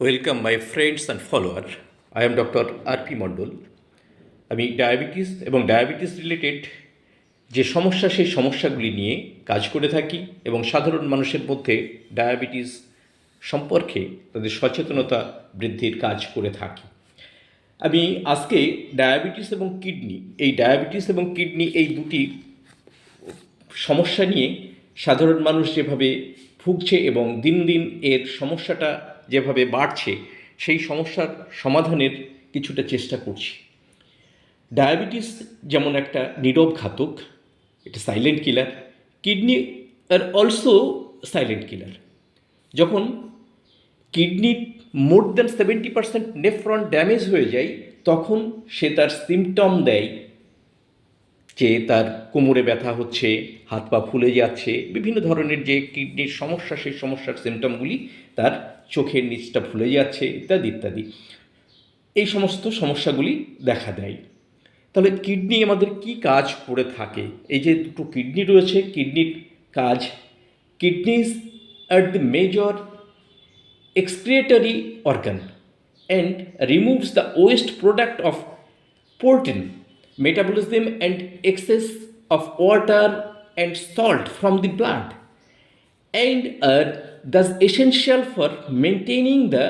Welcome, my friends and followers. I am Dr. R.P. মণ্ডল। আমি diabetes এবং diabetes related যে সমস্যা সেই সমস্যাগুলি নিয়ে কাজ করে থাকি এবং সাধারণ মানুষের মধ্যে ডায়াবেটিস সম্পর্কে তাদের সচেতনতা বৃদ্ধির কাজ করে থাকি। আমি আজকে ডায়াবেটিস এবং কিডনি এই দুটি সমস্যা নিয়ে সাধারণ মানুষ যেভাবে ভুগছে এবং দিন দিন এর সমস্যাটা যেভাবে বাড়ছে সেই সমস্যার সমাধানের কিছুটা চেষ্টা করছি। ডায়াবেটিস যেমন একটা নীরব ঘাতক, এটা silent killer. Kidney are also silent killer. যখন কিডনির মোর দ্যান 70% নেফ্রন ড্যামেজ হয়ে যায় তখন সে তার সিমটম দেয় যে তার কোমরে ব্যথা হচ্ছে, হাত পা ফুলে যাচ্ছে, বিভিন্ন ধরনের যে কিডনির সমস্যা সেই সমস্যার সিমটমগুলি তার চোখের নিচটা ফুলে যাচ্ছে ইত্যাদি ইত্যাদি, এই সমস্ত সমস্যাগুলি দেখা দেয়। তাহলে কিডনি আমাদের কি কাজ করে থাকে? এই যে দুটো কিডনি রয়েছে, কিডনির কাজ, kidneys are the major excretory organ and removes the waste product of protein metabolism and excess of water and salt from the blood, and are thus essential for maintaining the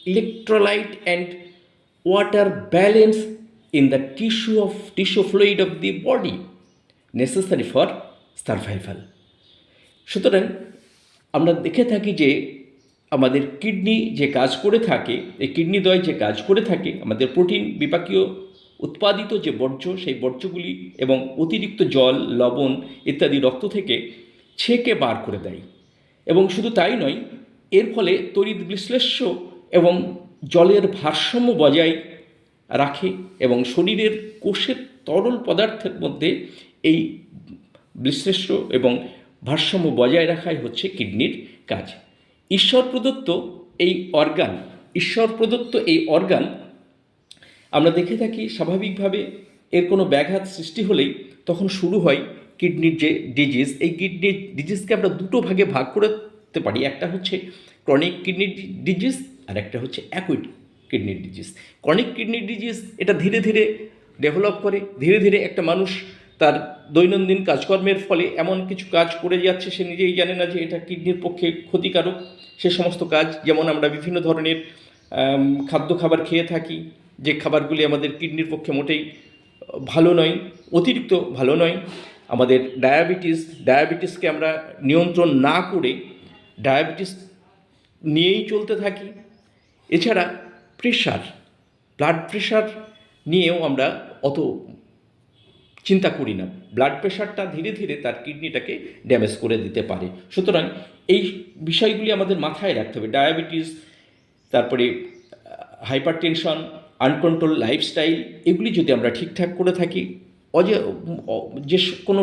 electrolyte and water balance in the tissue fluid of the body necessary for survival. সুতরাং আমরা দেখে থাকি যে আমাদের kidney যে কাজ করে থাকে, এই কিডনিদ্বয় যে কাজ করে থাকে, আমাদের প্রোটিন বিপাকীয় উৎপাদিত যে বর্জ্য সেই বর্জ্যগুলি এবং অতিরিক্ত জল, লবণ ইত্যাদি রক্ত থেকে ছেঁকে বার করে দেয়। এবং শুধু তাই নয়, এর ফলে তড়িৎ বিশ্লেষ্য এবং জলের ভারসাম্য বজায় রাখে এবং শরীরের কোষের তরল পদার্থের মধ্যে এই বিশ্লেষ্য এবং ভারসাম্য বজায় রাখাই হচ্ছে কিডনির কাজ। ঈশ্বর প্রদত্ত এই অর্গান আমরা দেখে থাকি স্বাভাবিকভাবে এর কোনো ব্যাঘাত সৃষ্টি হলেই তখন শুরু হয় কিডনির যে ডিজিজ। এই কিডনির ডিজিজকে আমরা দুটো ভাগে ভাগ করতে পারি, একটা হচ্ছে ক্রনিক কিডনি ডিজিজ আর একটা হচ্ছে অ্যাকুইট কিডনির ডিজিজ। ক্রনিক কিডনি ডিজিজ এটা ধীরে ধীরে ডেভেলপ করে, ধীরে ধীরে একটা মানুষ তার দৈনন্দিন কাজকর্মের ফলে এমন কিছু কাজ করে যাচ্ছে সে নিজেই জানে না যে এটা কিডনির পক্ষে ক্ষতিকারক। সে সমস্ত কাজ, যেমন আমরা বিভিন্ন ধরনের খাবার খেয়ে থাকি যে খাবারগুলি আমাদের কিডনির পক্ষে মোটেই ভালো নয়, অতিরিক্ত ভালো নয়। আমাদের ডায়াবেটিসকে আমরা নিয়ন্ত্রণ না করে ডায়াবেটিস নিয়েই চলতে থাকি। এছাড়া ব্লাড প্রেশার নিয়েও আমরা অত চিন্তা করি না। ব্লাড প্রেশারটা ধীরে ধীরে তার কিডনিটাকে ড্যামেজ করে দিতে পারে। সুতরাং এই বিষয়গুলি আমাদের মাথায় রাখতে হবে। ডায়াবেটিস, তারপরে হাইপার টেনশন, আনকন্ট্রোল লাইফস্টাইল, এগুলি যদি আমরা ঠিকঠাক করে থাকি, যে কোনো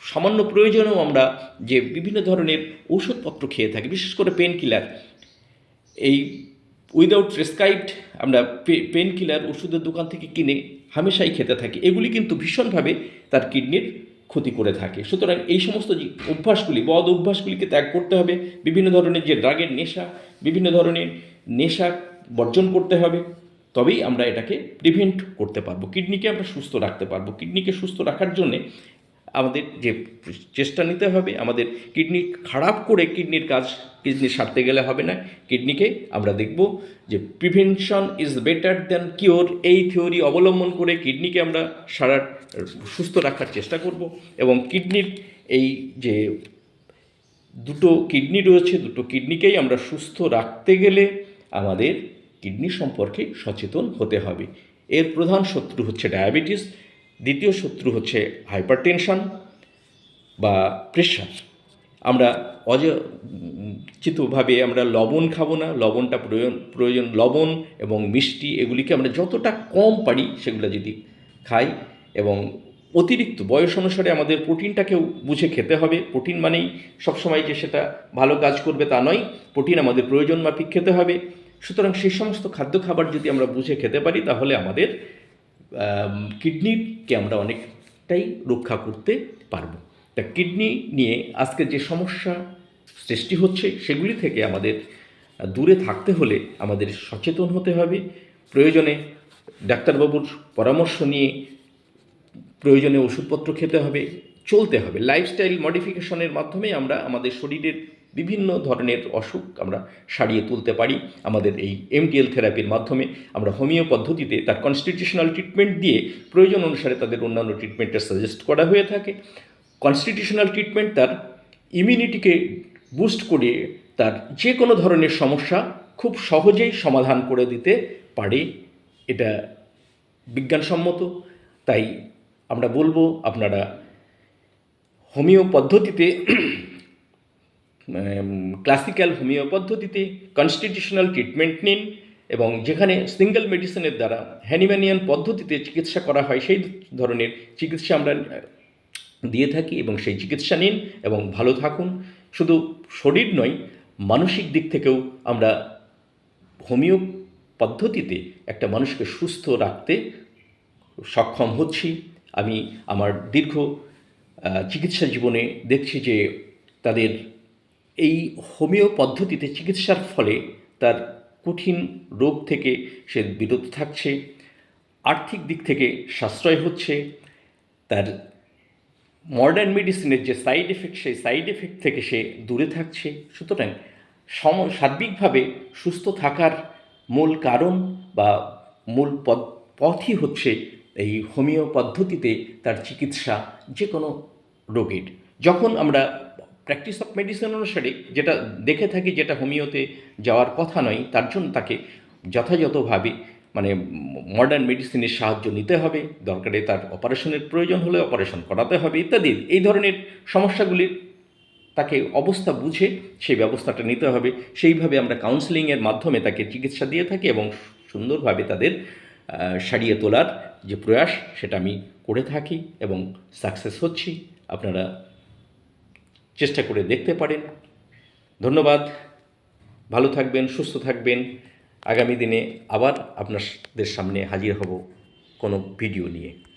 সামান্য প্রয়োজনেও আমরা যে বিভিন্ন ধরনের ঔষধপত্র খেয়ে থাকি, বিশেষ করে পেন কিলার, এই উইদাউট প্রেসক্রাইবড আমরা পেন কিলার ওষুধের দোকান থেকে কিনে হামেশাই খেতে থাকি, এগুলি কিন্তু ভীষণভাবে তার কিডনির ক্ষতি করে থাকে। সুতরাং এই সমস্ত যে বদ অভ্যাসগুলিকে ত্যাগ করতে হবে। বিভিন্ন ধরনের যে ড্রাগের বিভিন্ন ধরনের নেশা বর্জন করতে হবে, তবেই আমরা এটাকে প্রিভেন্ট করতে পারবো, কিডনিকে আমরা সুস্থ রাখতে পারবো। কিডনিকে সুস্থ রাখার জন্যে আমাদের যে চেষ্টা নিতে হবে, আমাদের কিডনি খারাপ করে কিডনি সারতে গেলে হবে না। কিডনিকে আমরা দেখব যে prevention is better than cure, এই থিওরি অবলম্বন করে কিডনিকে আমরা সুস্থ রাখার চেষ্টা করব। এবং কিডনির এই যে দুটো কিডনি রয়েছে, দুটো কিডনিকেই আমরা সুস্থ রাখতে গেলে আমাদের কিডনি সম্পর্কে সচেতন হতে হবে। এর প্রধান শত্রু হচ্ছে ডায়াবেটিস, দ্বিতীয় শত্রু হচ্ছে হাইপারটেনশন বা প্রেশার। আমরা অযাচিতভাবে আমরা লবণ খাবো না। লবণটা প্রয়োজন লবণ এবং মিষ্টি এগুলিকে আমরা যতটা কম পারি সেগুলো যদি খাই, এবং অতিরিক্ত বয়স অনুসারে আমাদের প্রোটিনটাকেও বুঝে খেতে হবে। প্রোটিন মানেই সবসময় যে সেটা ভালো কাজ করবে তা নয়, প্রোটিন আমাদের প্রয়োজন মাফিক খেতে হবে। সুতরাং সেই সমস্ত খাবার যদি আমরা বুঝে খেতে পারি তাহলে আমাদের কিডনিকে আমরা অনেকটাই রক্ষা করতে পারবো। তা কিডনি নিয়ে আজকে যে সমস্যা সৃষ্টি হচ্ছে সেগুলি থেকে আমাদের দূরে থাকতে হলে আমাদের সচেতন হতে হবে, প্রয়োজনে ডাক্তারবাবুর পরামর্শ নিয়ে প্রয়োজনে ওষুধপত্র খেতে হবে, চলতে হবে। লাইফস্টাইল মডিফিকেশনের মাধ্যমে আমরা আমাদের শরীরের বিভিন্ন ধরনের অসুখ আমরা সারিয়ে তুলতে পারি। আমাদের এই এমটিএল থেরাপির মাধ্যমে আমরা হোমিও পদ্ধতিতে তার কনস্টিটিউশনাল ট্রিটমেন্ট দিয়ে প্রয়োজন অনুসারে তাদের অন্যান্য ট্রিটমেন্টের সাজেস্ট করা হয়ে থাকে। কনস্টিটিউশনাল ট্রিটমেন্ট তার ইমিউনিটিকে বুস্ট করে তার যে কোনো ধরনের সমস্যা খুব সহজেই সমাধান করে দিতে পারে, এটা বিজ্ঞানসম্মত। তাই আমরা বলবো আপনারা হোমিও পদ্ধতিতে ক্লাসিক্যাল হোমিও পদ্ধতিতে কনস্টিটিউশনাল ট্রিটমেন্ট নিন, এবং যেখানে সিঙ্গেল মেডিসিনের দ্বারা হ্যানিম্যানিয়ান পদ্ধতিতে চিকিৎসা করা হয় সেই ধরনের চিকিৎসা আমরা দিয়ে থাকি, এবং সেই চিকিৎসা নিন এবং ভালো থাকুন। শুধু শরীর নয়, মানসিক দিক থেকেও আমরা হোমিও পদ্ধতিতে একটা মানুষকে সুস্থ রাখতে সক্ষম হচ্ছি। আমি আমার দীর্ঘ চিকিৎসা জীবনে দেখছি যে তাদের এই হোমিও পদ্ধতিতে চিকিৎসার ফলে তার কঠিন রোগ থেকে সে বিরত থাকছে, আর্থিক দিক থেকে সাশ্রয় হচ্ছে, তার মডার্ন মেডিসিনের যে সাইড এফেক্ট সেই সাইড এফেক্ট থেকে সে দূরে থাকছে। সুতরাং সার্বিকভাবে সুস্থ থাকার মূল কারণ বা মূল পথই হচ্ছে এই হোমিও পদ্ধতিতে তার চিকিৎসা যে কোনো রোগের। যখন আমরা প্র্যাকটিস অফ মেডিসিন অনুসারে যেটা দেখে থাকি, যেটা হোমিওতে যাওয়ার কথা নয়, তার জন্য তাকে যথাযথভাবে মানে মডার্ন মেডিসিনের সাহায্য নিতে হবে, দরকারে তার অপারেশনের প্রয়োজন হলে অপারেশন করাতে হবে ইত্যাদি। এই ধরনের সমস্যাগুলির তাকে অবস্থা বুঝে সেই ব্যবস্থাটা নিতে হবে। সেইভাবে আমরা কাউন্সেলিংয়ের মাধ্যমে তাকে চিকিৎসা দিয়ে থাকি এবং সুন্দরভাবে তাদের সারিয়ে তোলার যে প্রয়াস সেটা আমি করে থাকি এবং সাকসেস হচ্ছি। আপনারা চেষ্টা করে দেখতে পারেন। ধন্যবাদ, ভালো থাকবেন, সুস্থ থাকবেন। আগামী দিনে আবার আপনাদের সামনে হাজির হব কোনো ভিডিও নিয়ে।